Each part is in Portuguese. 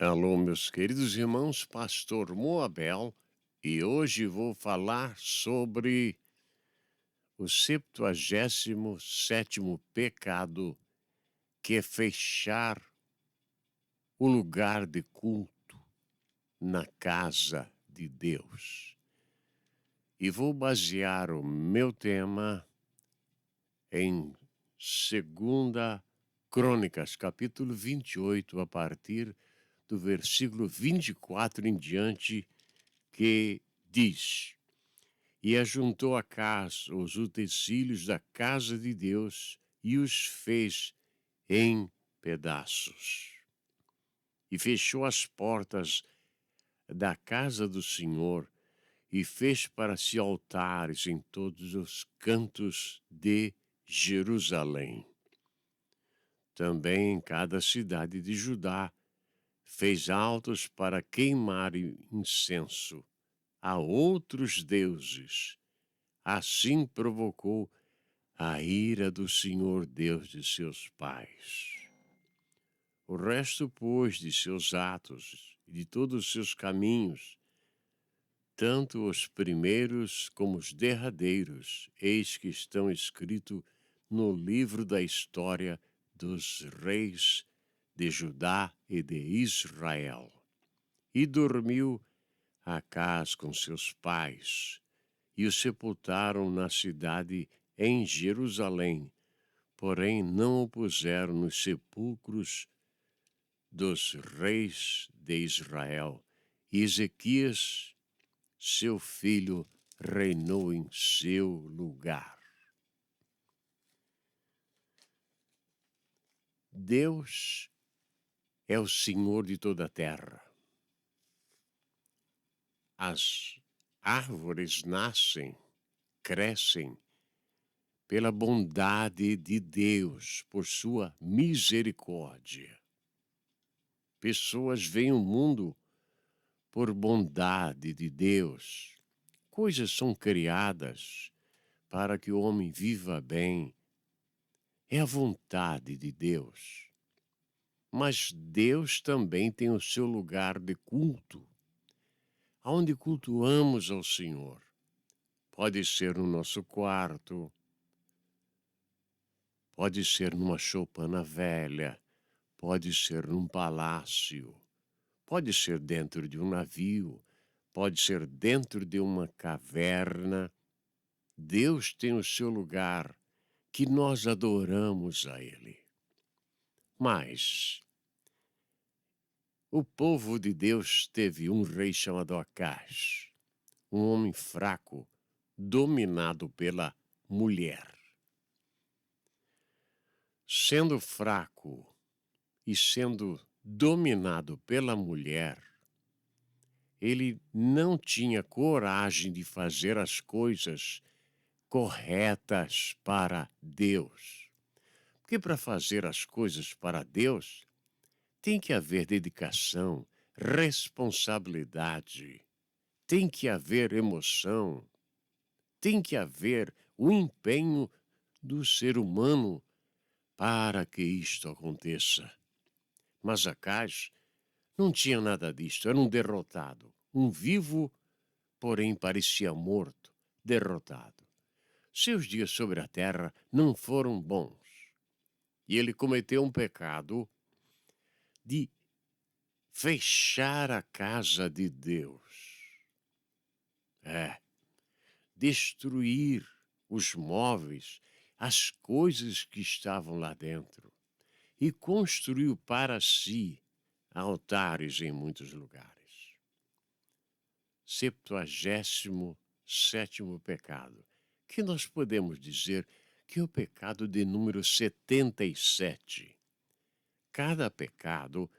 Alô, meus queridos irmãos, Pastor Moabel, e hoje vou falar sobre o 77º pecado, que é fechar o lugar de culto na casa de Deus. E vou basear o meu tema em 2 Crônicas, capítulo 28, a partir do versículo 24 em diante, que diz: E ajuntou a casa os utensílios da casa de Deus e os fez em pedaços. E fechou as portas da casa do Senhor e fez para si altares em todos os cantos de Jerusalém. Também em cada cidade de Judá fez altos para queimar incenso a outros deuses. Assim provocou a ira do Senhor Deus de seus pais. O resto, pois, de seus atos e de todos os seus caminhos, tanto os primeiros como os derradeiros, eis que estão escritos no livro da história dos reis de Judá e de Israel. E dormiu Acás com seus pais, e o sepultaram na cidade em Jerusalém, porém não o puseram nos sepulcros dos reis de Israel. E Ezequias, seu filho, reinou em seu lugar. Deus é o Senhor de toda a terra. As árvores nascem, crescem pela bondade de Deus, por sua misericórdia. Pessoas veem o mundo por bondade de Deus. Coisas são criadas para que o homem viva bem. É a vontade de Deus. Mas Deus também tem o seu lugar de culto, onde cultuamos ao Senhor. Pode ser no nosso quarto, pode ser numa choupana velha, pode ser num palácio, pode ser dentro de um navio, pode ser dentro de uma caverna. Deus tem o seu lugar que nós adoramos a Ele. Mas o povo de Deus teve um rei chamado Acás, um homem fraco, dominado pela mulher. Sendo fraco e sendo dominado pela mulher, ele não tinha coragem de fazer as coisas corretas para Deus. Porque para fazer as coisas para Deus, tem que haver dedicação, responsabilidade, tem que haver emoção, tem que haver o empenho do ser humano para que isto aconteça. Mas Acás não tinha nada disto, era um derrotado, um vivo, porém parecia morto, derrotado. Seus dias sobre a terra não foram bons. E ele cometeu um pecado de fechar a casa de Deus. Destruir os móveis, as coisas que estavam lá dentro. E construiu para si altares em muitos lugares. 77º pecado, que nós podemos dizer que é o pecado de número 77. Cada pecado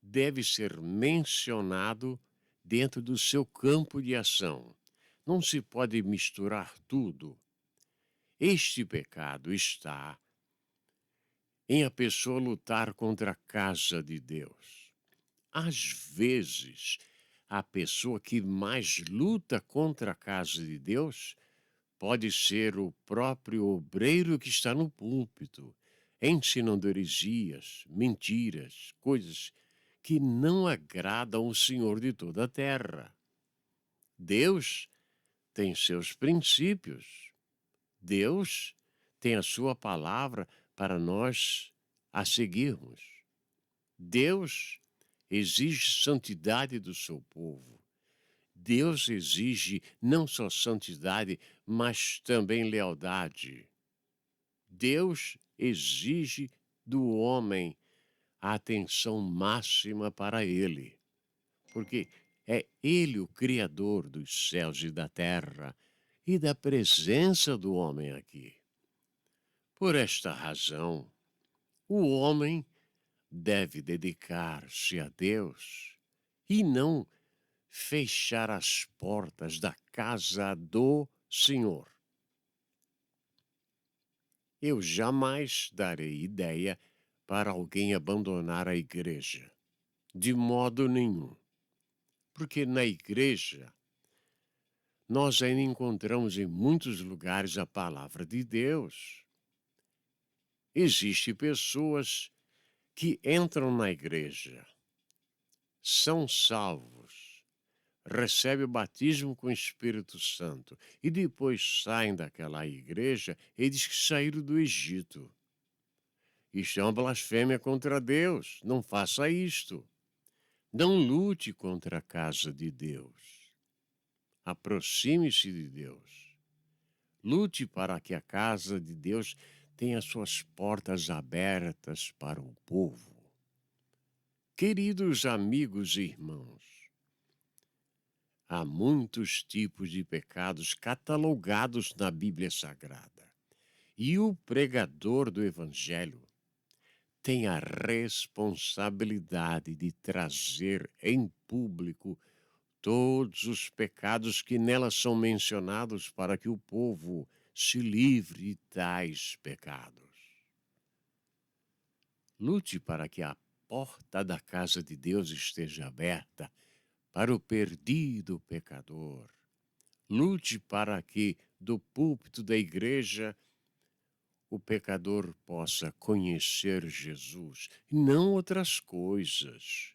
deve ser mencionado dentro do seu campo de ação. Não se pode misturar tudo. Este pecado está em a pessoa lutar contra a casa de Deus. Às vezes, a pessoa que mais luta contra a casa de Deus pode ser o próprio obreiro que está no púlpito, ensinando heresias, mentiras, coisas que não agradam o Senhor de toda a terra. Deus tem seus princípios. Deus tem a sua palavra para nós a seguirmos. Deus exige santidade do seu povo. Deus exige não só santidade, mas também lealdade. Deus exige do homem a atenção máxima para ele, porque é ele o Criador dos céus e da terra e da presença do homem aqui. Por esta razão, o homem deve dedicar-se a Deus e não fechar as portas da casa do Senhor. Eu jamais darei ideia para alguém abandonar a igreja, de modo nenhum, porque na igreja nós ainda encontramos em muitos lugares a palavra de Deus. Existem pessoas que entram na igreja, são salvos, recebem o batismo com o Espírito Santo e depois saem daquela igreja e diz que saíram do Egito. Isto é uma blasfêmia contra Deus. Não faça isto. Não lute contra a casa de Deus. Aproxime-se de Deus. Lute para que a casa de Deus tenha suas portas abertas para o povo. Queridos amigos e irmãos, há muitos tipos de pecados catalogados na Bíblia Sagrada. E o pregador do Evangelho tem a responsabilidade de trazer em público todos os pecados que nela são mencionados para que o povo se livre de tais pecados. Lute para que a porta da casa de Deus esteja aberta para o perdido pecador. Lute para que, do púlpito da igreja, o pecador possa conhecer Jesus, e não outras coisas.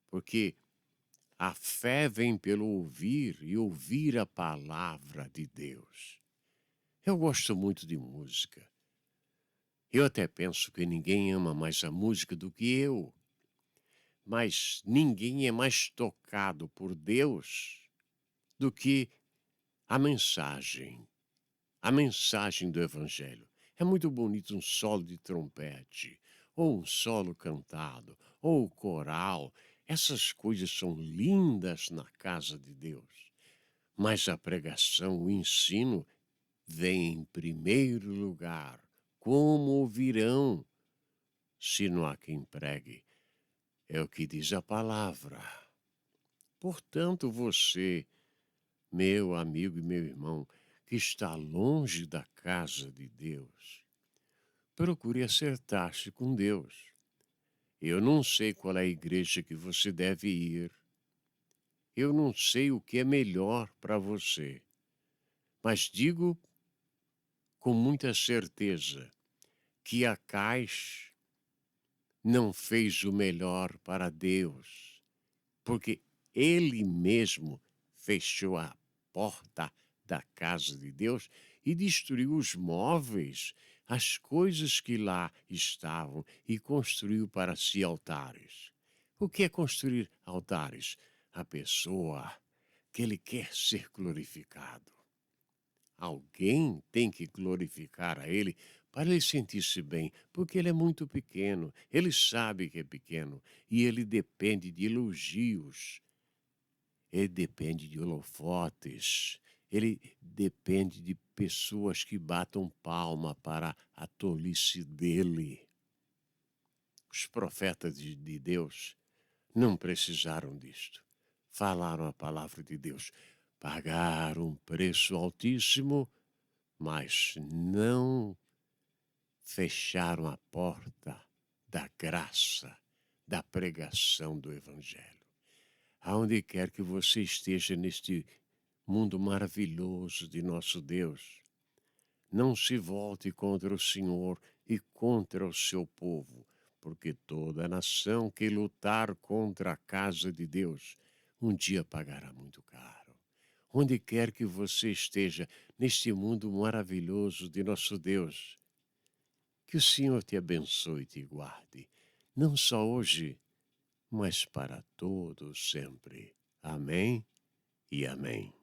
Porque a fé vem pelo ouvir e ouvir a palavra de Deus. Eu gosto muito de música. Eu até penso que ninguém ama mais a música do que eu. Mas ninguém é mais tocado por Deus do que a mensagem do Evangelho. É muito bonito um solo de trompete, ou um solo cantado, ou coral. Essas coisas são lindas na casa de Deus. Mas a pregação, o ensino, vem em primeiro lugar. Como ouvirão, se não há quem pregue? É o que diz a palavra. Portanto, você, meu amigo e meu irmão, que está longe da casa de Deus, procure acertar-se com Deus. Eu não sei qual é a igreja que você deve ir. Eu não sei o que é melhor para você. Mas digo com muita certeza que a Caixa não fez o melhor para Deus, porque ele mesmo fechou a porta da casa de Deus e destruiu os móveis, as coisas que lá estavam, e construiu para si altares. O que é construir altares? A pessoa que ele quer ser glorificado. Alguém tem que glorificar a ele para ele sentir-se bem, porque ele é muito pequeno, ele sabe que é pequeno e ele depende de elogios. Ele depende de holofotes, ele depende de pessoas que batam palma para a tolice dele. Os profetas de Deus não precisaram disto. Falaram a palavra de Deus, pagaram um preço altíssimo, mas não fecharam a porta da graça, da pregação do Evangelho. Aonde quer que você esteja neste mundo maravilhoso de nosso Deus, não se volte contra o Senhor e contra o seu povo, porque toda nação que lutar contra a casa de Deus um dia pagará muito caro. Onde quer que você esteja neste mundo maravilhoso de nosso Deus, que o Senhor te abençoe e te guarde, não só hoje, mas para todo sempre. Amém e amém.